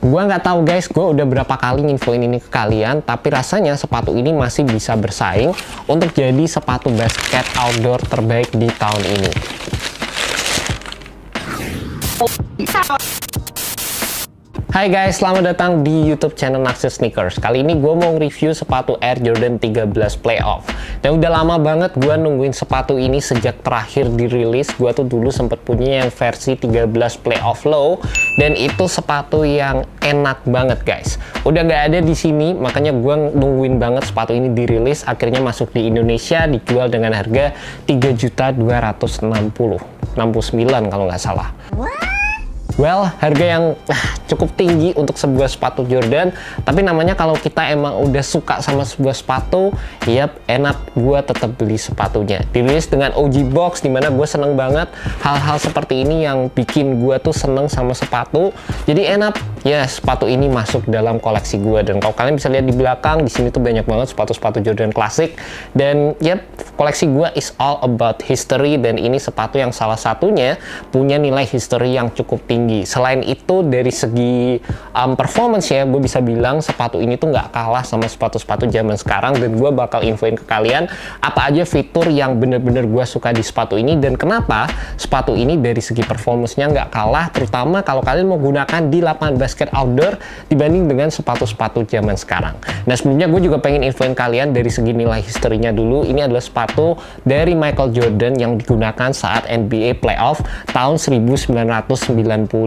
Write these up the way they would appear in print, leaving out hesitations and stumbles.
Gua nggak tahu guys, gue udah berapa kali nginfoin ini ke kalian, tapi rasanya sepatu ini masih bisa bersaing untuk jadi sepatu basket outdoor terbaik di tahun ini. Hai guys, selamat datang di YouTube channel Naxir Sneakers. Kali ini gue mau review sepatu Air Jordan 13 Playoff. Dan udah lama banget gue nungguin sepatu ini sejak terakhir dirilis. Gue tuh dulu sempet punya yang versi 13 Playoff Low, dan itu sepatu yang enak banget guys. Udah gak ada di sini, makanya gue nungguin banget sepatu ini dirilis. Akhirnya masuk di Indonesia, dijual dengan harga 3.269.000 kalau nggak salah. Well, harga yang cukup tinggi untuk sebuah sepatu Jordan, tapi namanya kalau kita emang udah suka sama sebuah sepatu, yap, enak, gue tetap beli sepatunya. Dirilis dengan OG box, dimana gue seneng banget hal-hal seperti ini yang bikin gue tuh seneng sama sepatu. Jadi enak, ya sepatu ini masuk dalam koleksi gue. Dan kalau kalian bisa lihat di belakang, di sini tuh banyak banget sepatu-sepatu Jordan klasik. Dan yap, koleksi gue is all about history, dan ini sepatu yang salah satunya punya nilai history yang cukup tinggi. Selain itu dari segi performance ya, gue bisa bilang sepatu ini tuh nggak kalah sama sepatu-sepatu zaman sekarang. Dan gue bakal infoin ke kalian apa aja fitur yang bener-bener gue suka di sepatu ini, dan kenapa sepatu ini dari segi performance-nya nggak kalah, terutama kalau kalian mau gunakan di lapangan basket outdoor dibanding dengan sepatu-sepatu zaman sekarang. Nah, sebelumnya gue juga pengen infoin kalian dari segi nilai historinya dulu. Ini adalah sepatu dari Michael Jordan yang digunakan saat NBA Playoff tahun 1998.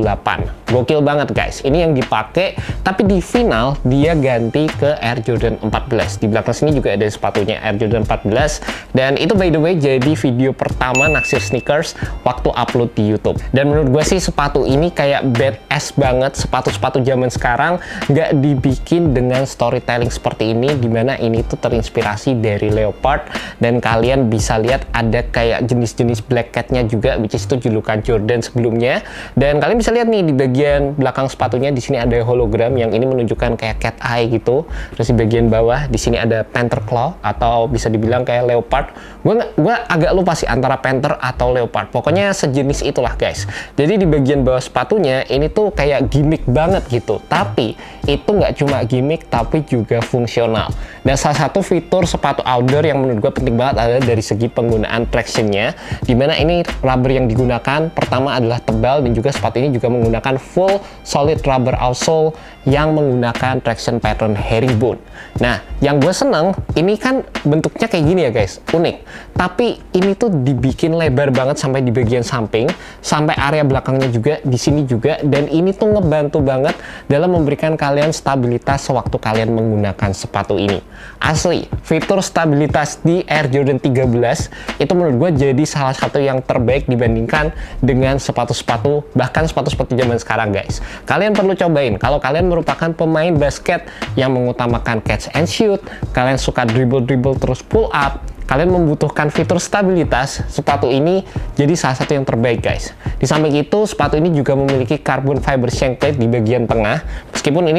Gokil banget guys, ini yang dipakai, tapi di final dia ganti ke Air Jordan 14. Di belakang sini juga ada sepatunya Air Jordan 14, dan itu by the way jadi video pertama Naxir Sneakers waktu upload di YouTube. Dan menurut gue sih sepatu ini kayak badass banget. Sepatu-sepatu zaman sekarang nggak dibikin dengan storytelling seperti ini, dimana ini tuh terinspirasi dari Leopard, dan kalian bisa lihat ada kayak jenis-jenis black cat-nya juga, which is itu julukan Jordan sebelumnya. Dan kalian bisa lihat nih di bagian belakang sepatunya, di sini ada hologram yang ini menunjukkan kayak cat eye gitu. Terus di bagian bawah di sini ada panther claw, atau bisa dibilang kayak leopard. Gue agak lupa sih antara panther atau leopard. Pokoknya sejenis itulah guys. Jadi di bagian bawah sepatunya ini tuh kayak gimmick banget gitu. Tapi itu nggak cuma gimmick, tapi juga fungsional. Dan salah satu fitur sepatu outdoor yang menurut gue penting banget adalah dari segi penggunaan tractionnya, dimana ini rubber yang digunakan pertama adalah tebal, dan juga sepatu ini juga menggunakan full solid rubber outsole yang menggunakan traction pattern herringbone. Nah, yang gue seneng ini kan bentuknya kayak gini ya guys, unik. Tapi ini tuh dibikin lebar banget sampai di bagian samping, sampai area belakangnya juga, di sini juga. Dan ini tuh ngebantu banget dalam memberikan kalian stabilitas sewaktu kalian menggunakan sepatu ini. Asli, fitur stabilitas di Air Jordan 13 itu menurut gue jadi salah satu yang terbaik dibandingkan dengan sepatu-sepatu, bahkan sepatu-sepatu zaman sekarang guys. Kalian perlu cobain kalau kalian merupakan pemain basket yang mengutamakan catch and shoot, kalian suka dribble terus pull up, kalian membutuhkan fitur stabilitas, sepatu ini jadi salah satu yang terbaik guys. Di samping itu, sepatu ini juga memiliki carbon fiber shank plate di bagian tengah. Meskipun ini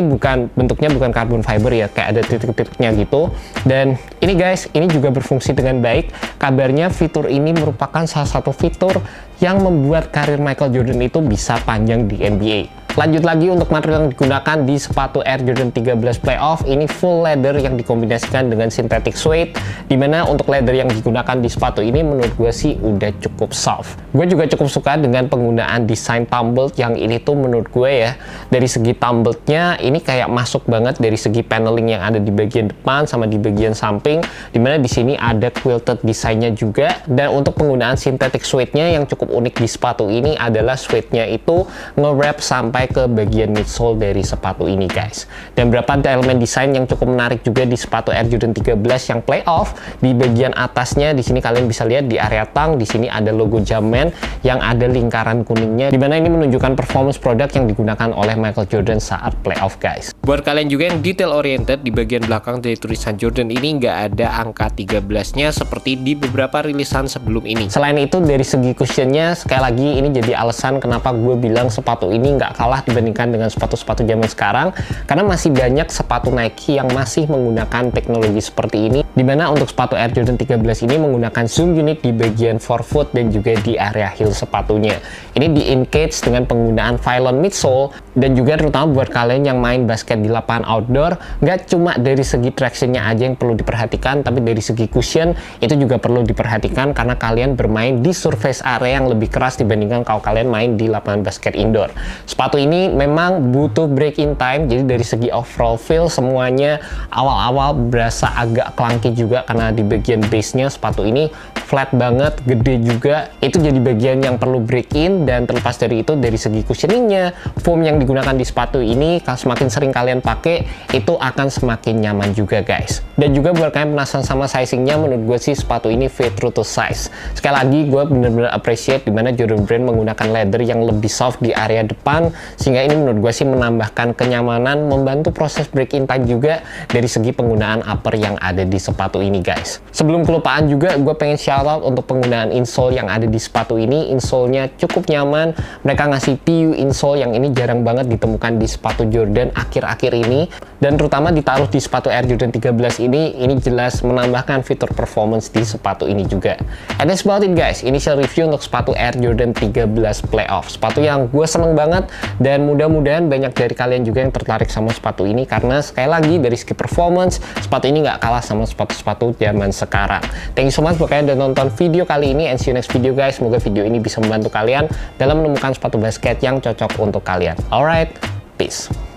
bentuknya bukan carbon fiber ya, kayak ada titik-titiknya gitu. Dan ini guys, ini juga berfungsi dengan baik. Kabarnya fitur ini merupakan salah satu fitur yang membuat karir Michael Jordan itu bisa panjang di NBA. Lanjut lagi untuk material yang digunakan di sepatu Air Jordan 13 Playoff, ini full leather yang dikombinasikan dengan synthetic suede, dimana untuk leather yang digunakan di sepatu ini menurut gue sih udah cukup soft. Gue juga cukup suka dengan penggunaan desain tumbled yang ini tuh menurut gue ya, dari segi tumblednya ini kayak masuk banget dari segi paneling yang ada di bagian depan sama di bagian samping, dimana di sini ada quilted desainnya juga. Dan untuk penggunaan synthetic suede-nya yang cukup unik di sepatu ini adalah suede-nya itu nge-wrap sampai ke bagian midsole dari sepatu ini guys. Dan beberapa elemen desain yang cukup menarik juga di sepatu Air Jordan 13 yang Playoff. Di bagian atasnya di sini kalian bisa lihat di area tang, di sini ada logo Jumpman yang ada lingkaran kuningnya, dimana ini menunjukkan performance produk yang digunakan oleh Michael Jordan saat Playoff guys. Buat kalian juga yang detail oriented, di bagian belakang dari tulisan Jordan ini nggak ada angka 13-nya seperti di beberapa rilisan sebelum ini. Selain itu dari segi cushionnya, sekali lagi ini jadi alasan kenapa gue bilang sepatu ini nggak kalah kalah dibandingkan dengan sepatu-sepatu zaman sekarang, karena masih banyak sepatu Nike yang masih menggunakan teknologi seperti ini, dimana untuk sepatu Air Jordan 13 ini menggunakan zoom unit di bagian forefoot dan juga di area heel sepatunya. Ini di encage dengan penggunaan Phylon midsole, dan juga terutama buat kalian yang main basket di lapangan outdoor, nggak cuma dari segi tractionnya aja yang perlu diperhatikan, tapi dari segi cushion itu juga perlu diperhatikan karena kalian bermain di surface area yang lebih keras dibandingkan kalau kalian main di lapangan basket indoor. Sepatu ini memang butuh break-in time, jadi dari segi overall feel semuanya awal-awal berasa agak clunky juga karena di bagian base-nya sepatu ini flat banget, gede juga. Itu jadi bagian yang perlu break-in, dan terlepas dari itu dari segi cushioningnya, foam yang digunakan di sepatu ini semakin sering kalian pakai itu akan semakin nyaman juga guys. Dan juga buat kalian penasaran sama sizingnya, menurut gue sih sepatu ini fit true to size. Sekali lagi gue bener-bener appreciate dimana Jordan Brand menggunakan leather yang lebih soft di area depan, sehingga ini menurut gue sih menambahkan kenyamanan, membantu proses break-in time juga dari segi penggunaan upper yang ada di sepatu ini guys. Sebelum kelupaan juga, gue pengen shout out untuk penggunaan insole yang ada di sepatu ini. Insole-nya cukup nyaman, mereka ngasih PU insole yang ini jarang banget ditemukan di sepatu Jordan akhir-akhir ini, dan terutama ditaruh di sepatu Air Jordan 13 ini jelas menambahkan fitur performance di sepatu ini juga. And that's about it guys, initial review untuk sepatu Air Jordan 13 Playoff, sepatu yang gue seneng banget, dan mudah-mudahan banyak dari kalian juga yang tertarik sama sepatu ini, karena sekali lagi dari segi performance sepatu ini nggak kalah sama sepatu-sepatu zaman sekarang. Thank you so much buat kalian udah nonton video kali ini, and see you next video guys. Semoga video ini bisa membantu kalian dalam menemukan sepatu basket yang cocok untuk kalian. Alright, peace.